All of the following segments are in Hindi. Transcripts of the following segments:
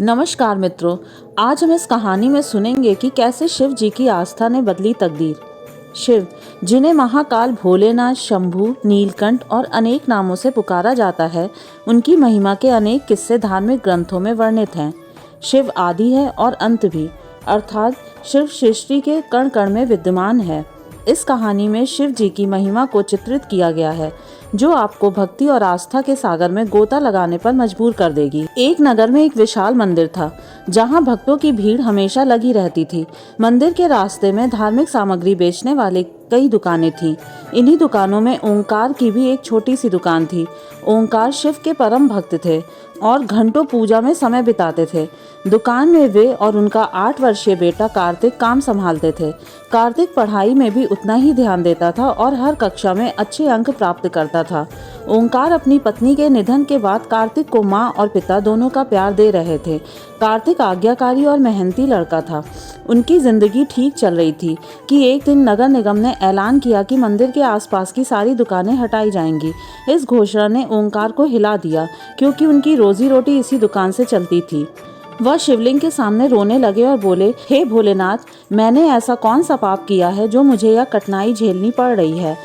नमस्कार मित्रों, आज हम इस कहानी में सुनेंगे कि कैसे शिव जी की आस्था ने बदली तकदीर। शिव, जिन्हें महाकाल, भोलेनाथ, शंभु, नीलकंठ और अनेक नामों से पुकारा जाता है, उनकी महिमा के अनेक किस्से धार्मिक ग्रंथों में वर्णित हैं। शिव आदि है और अंत भी, अर्थात शिव सृष्टि के कण कण में विद्यमान है। इस कहानी में शिव जी की महिमा को चित्रित किया गया है, जो आपको भक्ति और आस्था के सागर में गोता लगाने पर मजबूर कर देगी। एक नगर में एक विशाल मंदिर था, जहां भक्तों की भीड़ हमेशा लगी रहती थी। मंदिर के रास्ते में धार्मिक सामग्री बेचने वाले कई दुकानें थीं। इन्हीं दुकानों में ओंकार की भी एक छोटी सी दुकान थी। ओंकार शिव के परम भक्त थे और घंटों पूजा में समय बिताते थे। दुकान में वे और उनका 8 वर्षीय बेटा कार्तिक काम संभालते थे। कार्तिक पढ़ाई में भी उतना ही ध्यान देता था और हर कक्षा में अच्छे अंक प्राप्त करता था। ओंकार अपनी पत्नी के निधन के बाद कार्तिक को माँ और पिता दोनों का प्यार दे रहे थे। कार्तिक आज्ञाकारी और मेहनती लड़का था। उनकी जिंदगी ठीक चल रही थी कि एक दिन नगर निगम ने ऐलान किया कि मंदिर के आसपास की सारी दुकानें हटाई जाएंगी। इस घोषणा ने ओंकार को हिला दिया, क्योंकि उनकी रोजी रोटी इसी दुकान से चलती थी। वह शिवलिंग के सामने रोने लगे और बोले, हे भोलेनाथ, मैंने ऐसा कौन सा पाप किया है जो मुझे यह कठिनाई झेलनी पड़ रही है।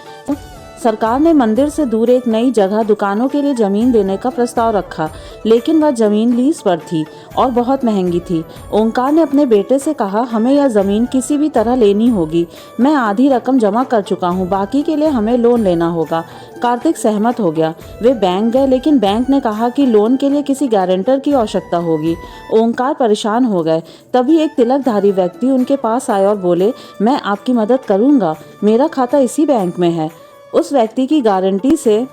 सरकार ने मंदिर से दूर एक नई जगह दुकानों के लिए जमीन देने का प्रस्ताव रखा, लेकिन वह जमीन लीज पर थी और बहुत महंगी थी। ओंकार ने अपने बेटे से कहा, हमें यह जमीन किसी भी तरह लेनी होगी। मैं आधी रकम जमा कर चुका हूँ, बाकी के लिए हमें लोन लेना होगा। कार्तिक सहमत हो गया। वे बैंक गए, लेकिन बैंक ने कहा कि लोन के लिए किसी गारंटर की आवश्यकता होगी। ओंकार परेशान हो गए। तभी एक तिलकधारी व्यक्ति उनके पास आए और बोले, मैं आपकी मदद करूंगा, मेरा खाता इसी बैंक में है। उस व्यक्ति की गारंटी से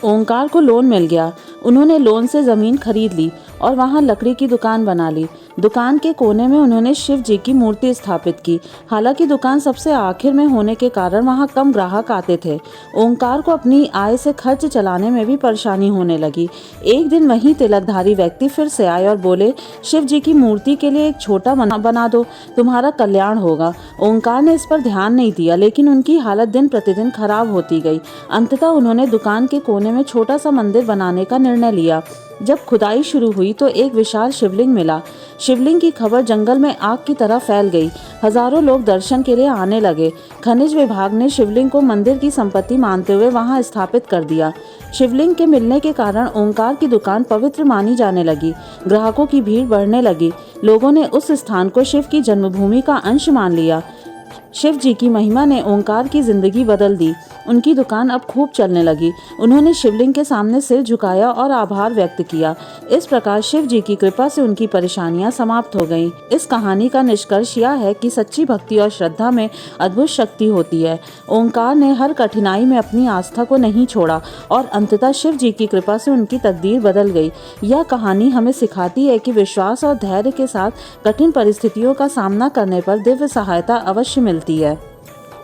ओंकार को लोन मिल गया। उन्होंने लोन से ज़मीन खरीद ली और वहां लकड़ी की दुकान बना ली। दुकान के कोने में उन्होंने शिव जी की मूर्ति स्थापित की। हालांकि दुकान सबसे आखिर में होने के कारण वहां कम ग्राहक आते थे। ओंकार को अपनी आय से खर्च चलाने में भी परेशानी होने लगी। एक दिन वही तिलकधारी व्यक्ति फिर से आए और बोले, शिव जी की मूर्ति के लिए एक छोटा बना दो, तुम्हारा कल्याण होगा। ओंकार ने इस पर ध्यान नहीं दिया, लेकिन उनकी हालत दिन प्रतिदिन खराब होती गई। अंततः उन्होंने दुकान के कोने में छोटा सा मंदिर बनाने का निर्णय लिया। जब खुदाई शुरू हुई तो एक विशाल शिवलिंग मिला। शिवलिंग की खबर जंगल में आग की तरह फैल गई। हजारों लोग दर्शन के लिए आने लगे। खनिज विभाग ने शिवलिंग को मंदिर की संपत्ति मानते हुए वहां स्थापित कर दिया। शिवलिंग के मिलने के कारण ओंकार की दुकान पवित्र मानी जाने लगी। ग्राहकों की भीड़ बढ़ने लगी। लोगों ने उस स्थान को शिव की जन्मभूमि का अंश मान लिया। शिव जी की महिमा ने ओंकार की जिंदगी बदल दी। उनकी दुकान अब खूब चलने लगी। उन्होंने शिवलिंग के सामने सिर झुकाया और आभार व्यक्त किया। इस प्रकार शिव जी की कृपा से उनकी परेशानियां समाप्त हो गईं। इस कहानी का निष्कर्ष यह है कि सच्ची भक्ति और श्रद्धा में अद्भुत शक्ति होती है। ओंकार ने हर कठिनाई में अपनी आस्था को नहीं छोड़ा और अंततः शिव जी की कृपा से उनकी तकदीर बदल गई। यह कहानी हमें सिखाती है कि विश्वास और धैर्य के साथ कठिन परिस्थितियों का सामना करने पर दिव्य सहायता अवश्य मिलती है।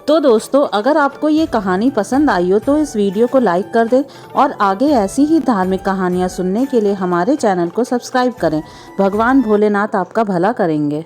तो दोस्तों, अगर आपको ये कहानी पसंद आई हो तो इस वीडियो को लाइक कर दें और आगे ऐसी ही धार्मिक कहानियाँ सुनने के लिए हमारे चैनल को सब्सक्राइब करें। भगवान भोलेनाथ आपका भला करेंगे।